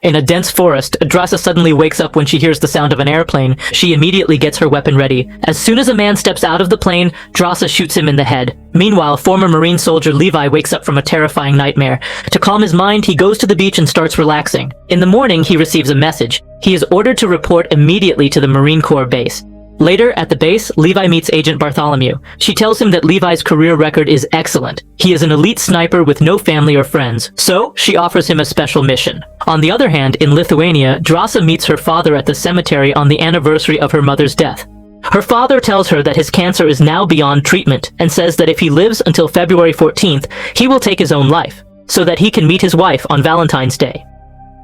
In a dense forest, Drasa suddenly wakes up when she hears the sound of an airplane. She immediately gets her weapon ready. As soon as a man steps out of the plane, Drasa shoots him in the head. Meanwhile, former Marine soldier Levi wakes up from a terrifying nightmare. To calm his mind, he goes to the beach and starts relaxing. In the morning, he receives a message. He is ordered to report immediately to the Marine Corps base. Later, at the base, Levi meets Agent Bartholomew. She tells him that Levi's career record is excellent. He is an elite sniper with no family or friends, so she offers him a special mission. On the other hand, in Lithuania, Drasa meets her father at the cemetery on the anniversary of her mother's death. Her father tells her that his cancer is now beyond treatment and says that if he lives until February 14th, he will take his own life, so that he can meet his wife on Valentine's Day.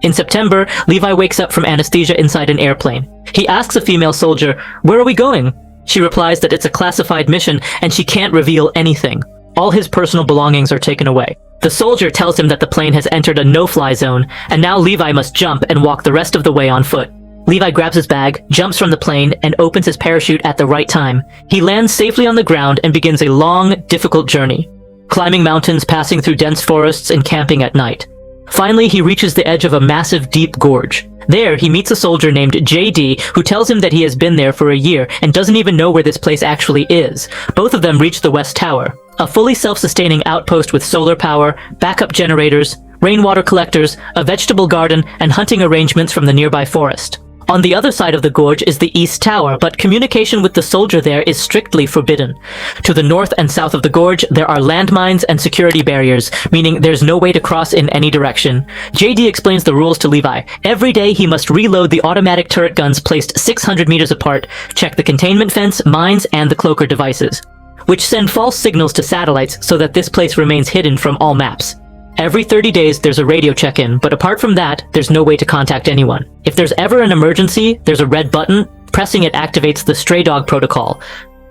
In September, Levi wakes up from anesthesia inside an airplane. He asks a female soldier, "Where are we going?" She replies that it's a classified mission and she can't reveal anything. All his personal belongings are taken away. The soldier tells him that the plane has entered a no-fly zone, and now Levi must jump and walk the rest of the way on foot. Levi grabs his bag, jumps from the plane, and opens his parachute at the right time. He lands safely on the ground and begins a long, difficult journey, climbing mountains, passing through dense forests, and camping at night. Finally, he reaches the edge of a massive, deep gorge. There, he meets a soldier named JD, who tells him that he has been there for a year and doesn't even know where this place actually is. Both of them reach the West Tower, a fully self-sustaining outpost with solar power, backup generators, rainwater collectors, a vegetable garden, and hunting arrangements from the nearby forest. On the other side of the gorge is the East Tower, but communication with the soldier there is strictly forbidden. To the north and south of the gorge, there are landmines and security barriers, meaning there's no way to cross in any direction. JD explains the rules to Levi. Every day he must reload the automatic turret guns placed 600 meters apart, check the containment fence, mines, and the cloaker devices, which send false signals to satellites so that this place remains hidden from all maps. Every 30 days, there's a radio check-in, but apart from that, there's no way to contact anyone. If there's ever an emergency, there's a red button. Pressing it activates the stray dog protocol.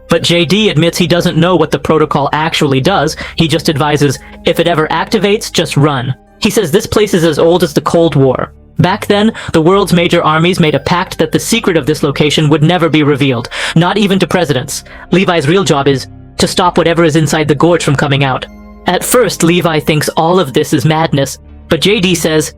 But JD admits he doesn't know what the protocol actually does. He just advises, if it ever activates, just run. He says this place is as old as the Cold War. Back then, the world's major armies made a pact that the secret of this location would never be revealed, not even to presidents. Levi's real job is to stop whatever is inside the gorge from coming out. At first, Levi thinks all of this is madness, but JD says,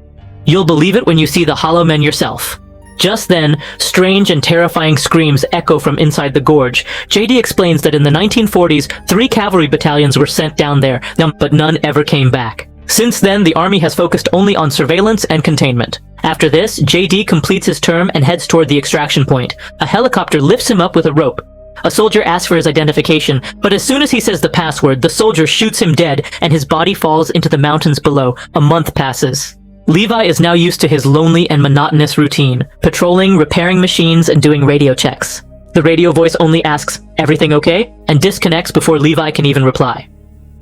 "You'll believe it when you see the Hollow Men yourself." Just then, strange and terrifying screams echo from inside the gorge. JD explains that in the 1940s, 3 cavalry battalions were sent down there, but none ever came back. Since then, the army has focused only on surveillance and containment. After this, JD completes his term and heads toward the extraction point. A helicopter lifts him up with a rope. A soldier asks for his identification, but as soon as he says the password, the soldier shoots him dead and his body falls into the mountains below. A month passes. Levi is now used to his lonely and monotonous routine, patrolling, repairing machines, and doing radio checks. The radio voice only asks, "Everything okay?" and disconnects before Levi can even reply.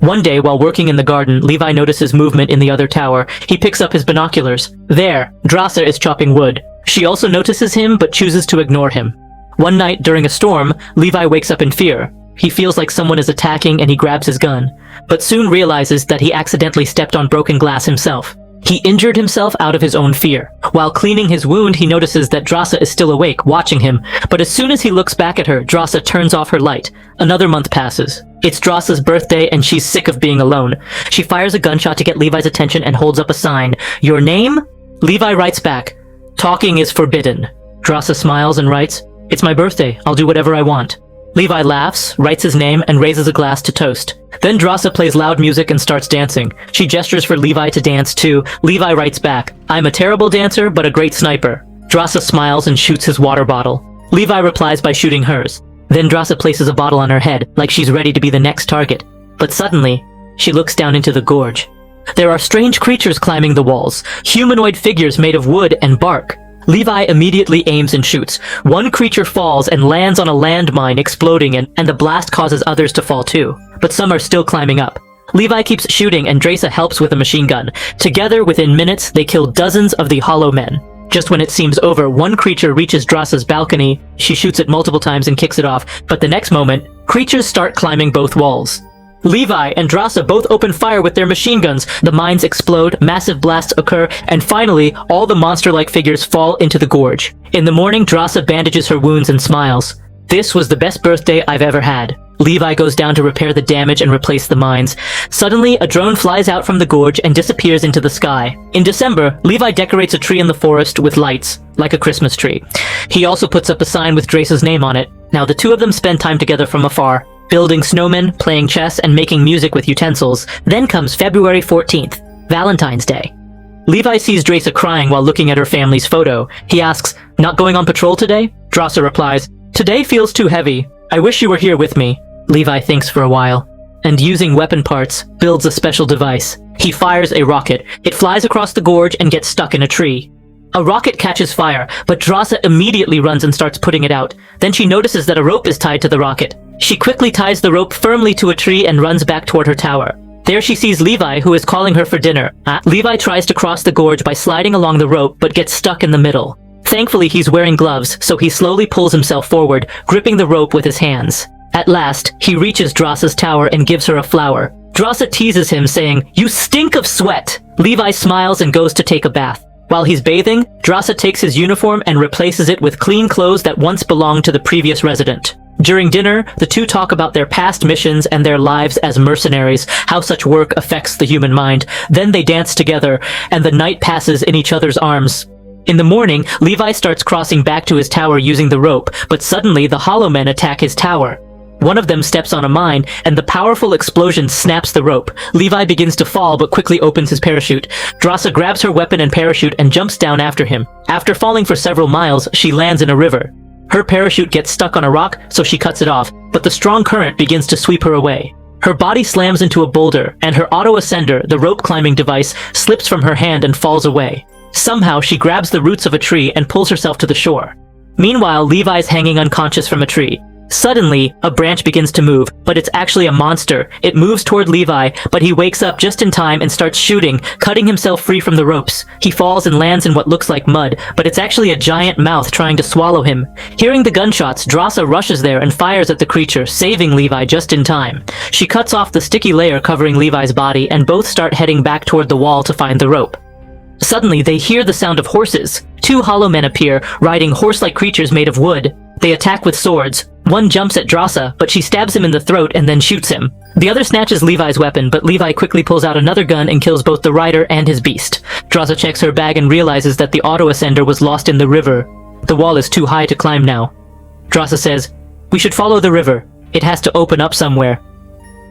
One day, while working in the garden, Levi notices movement in the other tower. He picks up his binoculars. There, Drasa is chopping wood. She also notices him, but chooses to ignore him. One night, during a storm, Levi wakes up in fear. He feels like someone is attacking and he grabs his gun, but soon realizes that he accidentally stepped on broken glass himself. He injured himself out of his own fear. While cleaning his wound, he notices that Drasa is still awake, watching him, but as soon as he looks back at her, Drasa turns off her light. Another month passes. It's Drasa's birthday and she's sick of being alone. She fires a gunshot to get Levi's attention and holds up a sign. "Your name?" Levi writes back, "Talking is forbidden." Drasa smiles and writes, "It's my birthday. I'll do whatever I want." Levi laughs, writes his name, and raises a glass to toast. Then Drasa plays loud music and starts dancing. She gestures for Levi to dance too. Levi writes back, "I'm a terrible dancer, but a great sniper." Drasa smiles and shoots his water bottle. Levi replies by shooting hers. Then Drasa places a bottle on her head, like she's ready to be the next target. But suddenly, she looks down into the gorge. There are strange creatures climbing the walls, humanoid figures made of wood and bark. Levi immediately aims and shoots. One creature falls and lands on a landmine, exploding, and the blast causes others to fall too. But some are still climbing up. Levi keeps shooting and Drasa helps with a machine gun. Together, within minutes, they kill dozens of the Hollow Men. Just when it seems over, one creature reaches Drasa's balcony. She shoots it multiple times and kicks it off, but the next moment, creatures start climbing both walls. Levi and Drasa both open fire with their machine guns. The mines explode, massive blasts occur, and finally, all the monster-like figures fall into the gorge. In the morning, Drasa bandages her wounds and smiles. "This was the best birthday I've ever had." Levi goes down to repair the damage and replace the mines. Suddenly, a drone flies out from the gorge and disappears into the sky. In December, Levi decorates a tree in the forest with lights, like a Christmas tree. He also puts up a sign with Drace's name on it. Now the two of them spend time together from afar, building snowmen, playing chess, and making music with utensils. Then comes February 14th, Valentine's Day. Levi sees Drace crying while looking at her family's photo. He asks, "Not going on patrol today?" Drace replies, "Today feels too heavy. I wish you were here with me." Levi thinks for a while, and using weapon parts, builds a special device. He fires a rocket. It flies across the gorge and gets stuck in a tree. A rocket catches fire, but Drace immediately runs and starts putting it out. Then she notices that a rope is tied to the rocket. She quickly ties the rope firmly to a tree and runs back toward her tower. There she sees Levi, who is calling her for dinner. Levi tries to cross the gorge by sliding along the rope, but gets stuck in the middle. Thankfully, he's wearing gloves, so he slowly pulls himself forward, gripping the rope with his hands. At last, he reaches Drace's tower and gives her a flower. Drace teases him, saying, "You stink of sweat!" Levi smiles and goes to take a bath. While he's bathing, Drace takes his uniform and replaces it with clean clothes that once belonged to the previous resident. During dinner, the two talk about their past missions and their lives as mercenaries, how such work affects the human mind. Then they dance together, and the night passes in each other's arms. In the morning, Levi starts crossing back to his tower using the rope, but suddenly the Hollow Men attack his tower. One of them steps on a mine, and the powerful explosion snaps the rope. Levi begins to fall, but quickly opens his parachute. Drace grabs her weapon and parachute and jumps down after him. After falling for several miles, she lands in a river. Her parachute gets stuck on a rock, so she cuts it off, but the strong current begins to sweep her away. Her body slams into a boulder, and her auto-ascender, the rope-climbing device, slips from her hand and falls away. Somehow, she grabs the roots of a tree and pulls herself to the shore. Meanwhile, Levi's hanging unconscious from a tree. Suddenly, a branch begins to move, but it's actually a monster. It moves toward Levi, but he wakes up just in time and starts shooting, cutting himself free from the ropes. He falls and lands in what looks like mud, but it's actually a giant mouth trying to swallow him. Hearing the gunshots, Drace rushes there and fires at the creature, saving Levi just in time. She cuts off the sticky layer covering Levi's body, and both start heading back toward the wall to find the rope. Suddenly, they hear the sound of horses. Two Hollow Men appear, riding horse-like creatures made of wood. They attack with swords. One jumps at Drace, but she stabs him in the throat and then shoots him. The other snatches Levi's weapon, but Levi quickly pulls out another gun and kills both the rider and his beast. Drace checks her bag and realizes that the auto-ascender was lost in the river. The wall is too high to climb now. Drace says, "We should follow the river. It has to open up somewhere."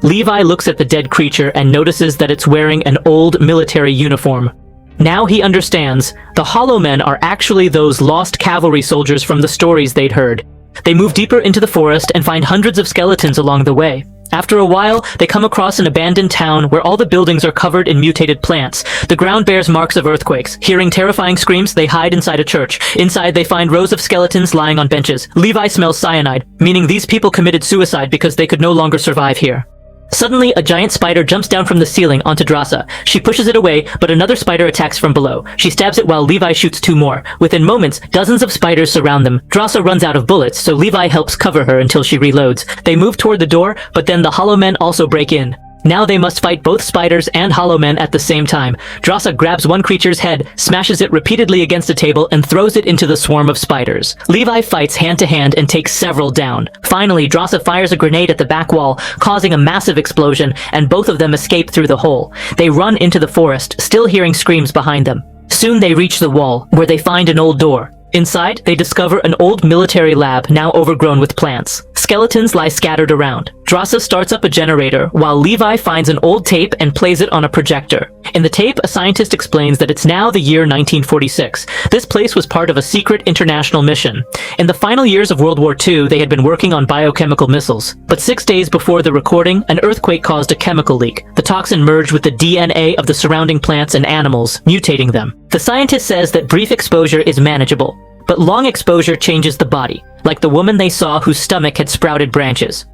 Levi looks at the dead creature and notices that it's wearing an old military uniform. Now he understands. The Hollow Men are actually those lost cavalry soldiers from the stories they'd heard. They move deeper into the forest and find hundreds of skeletons along the way. After a while, they come across an abandoned town where all the buildings are covered in mutated plants. The ground bears marks of earthquakes. Hearing terrifying screams, they hide inside a church. Inside, they find rows of skeletons lying on benches. Levi smells cyanide, meaning these people committed suicide because they could no longer survive here. Suddenly, a giant spider jumps down from the ceiling onto Drace. She pushes it away, but another spider attacks from below. She stabs it while Levi shoots two more. Within moments, dozens of spiders surround them. Drace runs out of bullets, so Levi helps cover her until she reloads. They move toward the door, but then the Hollow Men also break in. Now they must fight both spiders and Hollow Men at the same time. Drace grabs one creature's head, smashes it repeatedly against a table, and throws it into the swarm of spiders. Levi fights hand to hand and takes several down. Finally, Drace fires a grenade at the back wall, causing a massive explosion, and both of them escape through the hole. They run into the forest, still hearing screams behind them. Soon they reach the wall, where they find an old door. Inside, they discover an old military lab now overgrown with plants. Skeletons lie scattered around. Drace starts up a generator, while Levi finds an old tape and plays it on a projector. In the tape, a scientist explains that it's now the year 1946. This place was part of a secret international mission. In the final years of World War II, they had been working on biochemical missiles. But 6 days before the recording, an earthquake caused a chemical leak. The toxin merged with the DNA of the surrounding plants and animals, mutating them. The scientist says that brief exposure is manageable, but long exposure changes the body, like the woman they saw whose stomach had sprouted branches.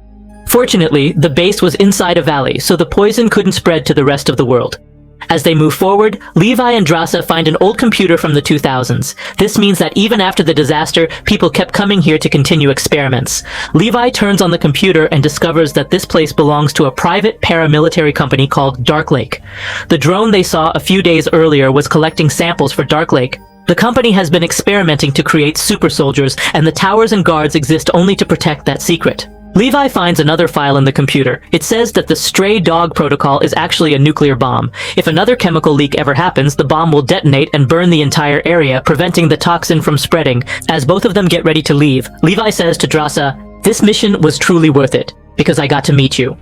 Fortunately, the base was inside a valley, so the poison couldn't spread to the rest of the world. As they move forward, Levi and Drace find an old computer from the 2000s. This means that even after the disaster, people kept coming here to continue experiments. Levi turns on the computer and discovers that this place belongs to a private paramilitary company called Dark Lake. The drone they saw a few days earlier was collecting samples for Dark Lake. The company has been experimenting to create super soldiers, and the towers and guards exist only to protect that secret. Levi finds another file in the computer. It says that the stray dog protocol is actually a nuclear bomb. If another chemical leak ever happens, the bomb will detonate and burn the entire area, preventing the toxin from spreading. As both of them get ready to leave, Levi says to Drasa, "This mission was truly worth it, because I got to meet you."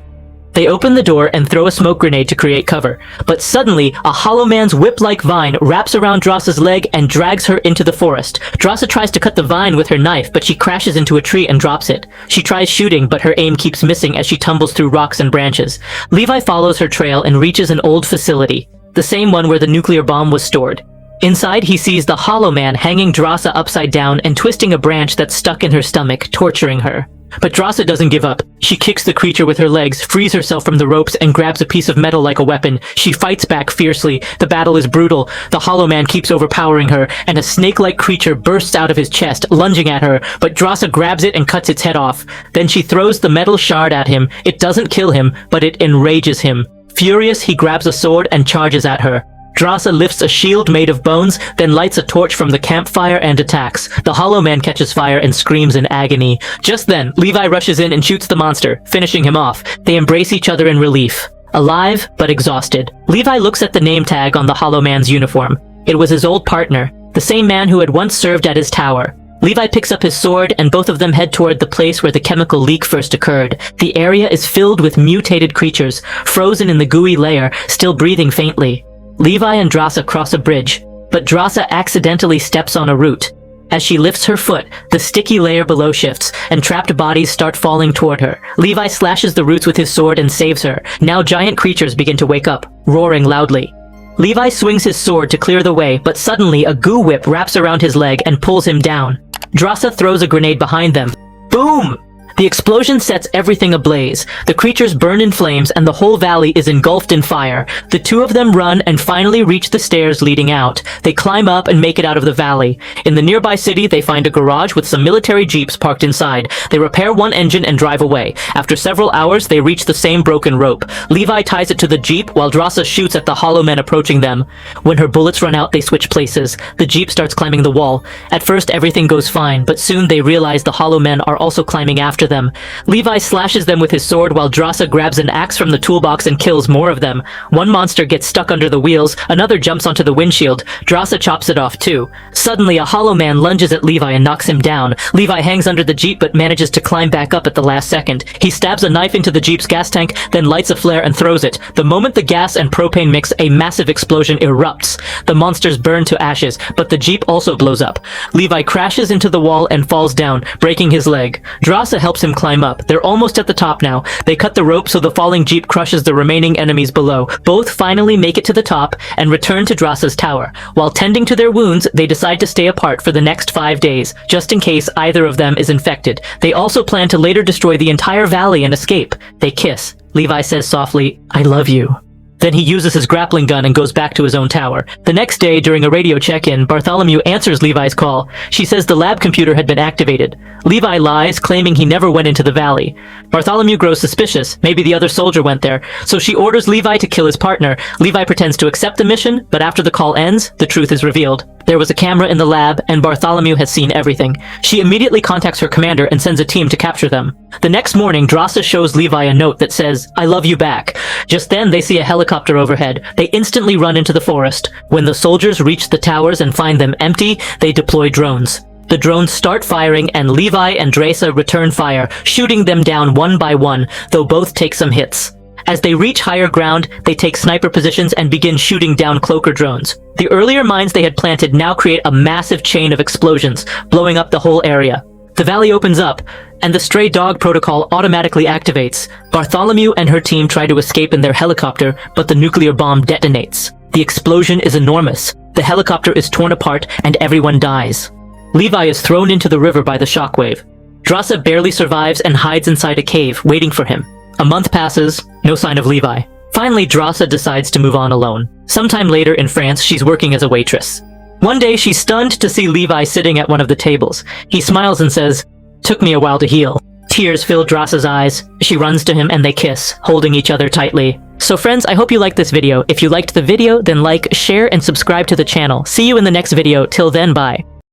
They open the door and throw a smoke grenade to create cover, but suddenly, a hollow man's whip-like vine wraps around Drasa's leg and drags her into the forest. Drasa tries to cut the vine with her knife, but she crashes into a tree and drops it. She tries shooting, but her aim keeps missing as she tumbles through rocks and branches. Levi follows her trail and reaches an old facility, the same one where the nuclear bomb was stored. Inside, he sees the hollow man hanging Drasa upside down and twisting a branch that's stuck in her stomach, torturing her. But Drasa doesn't give up. She kicks the creature with her legs, frees herself from the ropes, and grabs a piece of metal like a weapon. She fights back fiercely. The battle is brutal. The hollow man keeps overpowering her, and a snake-like creature bursts out of his chest, lunging at her, but Drasa grabs it and cuts its head off. Then she throws the metal shard at him. It doesn't kill him, but it enrages him. Furious, he grabs a sword and charges at her. Drasa lifts a shield made of bones, then lights a torch from the campfire and attacks. The hollow man catches fire and screams in agony. Just then, Levi rushes in and shoots the monster, finishing him off. They embrace each other in relief. Alive, but exhausted. Levi looks at the name tag on the hollow man's uniform. It was his old partner, the same man who had once served at his tower. Levi picks up his sword, and both of them head toward the place where the chemical leak first occurred. The area is filled with mutated creatures, frozen in the gooey layer, still breathing faintly. Levi and Drasa cross a bridge, but Drasa accidentally steps on a root. As she lifts her foot, the sticky layer below shifts, and trapped bodies start falling toward her. Levi slashes the roots with his sword and saves her. Now giant creatures begin to wake up, roaring loudly. Levi swings his sword to clear the way, but suddenly a goo whip wraps around his leg and pulls him down. Drasa throws a grenade behind them. Boom! The explosion sets everything ablaze. The creatures burn in flames and the whole valley is engulfed in fire. The two of them run and finally reach the stairs leading out. They climb up and make it out of the valley. In the nearby city, they find a garage with some military jeeps parked inside. They repair one engine and drive away. After several hours, they reach the same broken rope. Levi ties it to the jeep while Drasa shoots at the hollow men approaching them. When her bullets run out, they switch places. The jeep starts climbing the wall. At first, everything goes fine, but soon they realize the hollow men are also climbing after them. Levi slashes them with his sword while Drasa grabs an axe from the toolbox and kills more of them. One monster gets stuck under the wheels, another jumps onto the windshield. Drasa chops it off too. Suddenly, a hollow man lunges at Levi and knocks him down. Levi hangs under the jeep but manages to climb back up at the last second. He stabs a knife into the jeep's gas tank, then lights a flare and throws it. The moment the gas and propane mix, a massive explosion erupts. The monsters burn to ashes, but the jeep also blows up. Levi crashes into the wall and falls down, breaking his leg. Drasa helps him climb up. They're almost at the top now. They cut the rope so the falling jeep crushes the remaining enemies below. Both finally make it to the top and return to Drasa's tower. While tending to their wounds, they decide to stay apart for the next 5 days, just in case either of them is infected. They also plan to later destroy the entire valley and escape. They kiss. Levi says softly, "I love you." Then he uses his grappling gun and goes back to his own tower. The next day, during a radio check-in, Bartholomew answers Levi's call. She says the lab computer had been activated. Levi lies, claiming he never went into the valley. Bartholomew grows suspicious. Maybe the other soldier went there. So she orders Levi to kill his partner. Levi pretends to accept the mission, but after the call ends, the truth is revealed. There was a camera in the lab, and Bartholomew has seen everything. She immediately contacts her commander and sends a team to capture them. The next morning, Drasa shows Levi a note that says, "I love you back." Just then, they see a helicopter overhead. They instantly run into the forest. When the soldiers reach the towers and find them empty, they deploy drones. The drones start firing, and Levi and Drasa return fire, shooting them down one by one, though both take some hits. As they reach higher ground, they take sniper positions and begin shooting down cloaker drones. The earlier mines they had planted now create a massive chain of explosions, blowing up the whole area. The valley opens up, and the stray dog protocol automatically activates. Bartholomew and her team try to escape in their helicopter, but the nuclear bomb detonates. The explosion is enormous. The helicopter is torn apart, and everyone dies. Levi is thrown into the river by the shockwave. Drasa barely survives and hides inside a cave, waiting for him. A month passes, no sign of Levi. Finally, Drasa decides to move on alone. Sometime later in France, she's working as a waitress. One day, she's stunned to see Levi sitting at one of the tables. He smiles and says, "Took me a while to heal." Tears fill Drasa's eyes. She runs to him and they kiss, holding each other tightly. So friends, I hope you liked this video. If you liked the video, then like, share, and subscribe to the channel. See you in the next video. Till then, bye.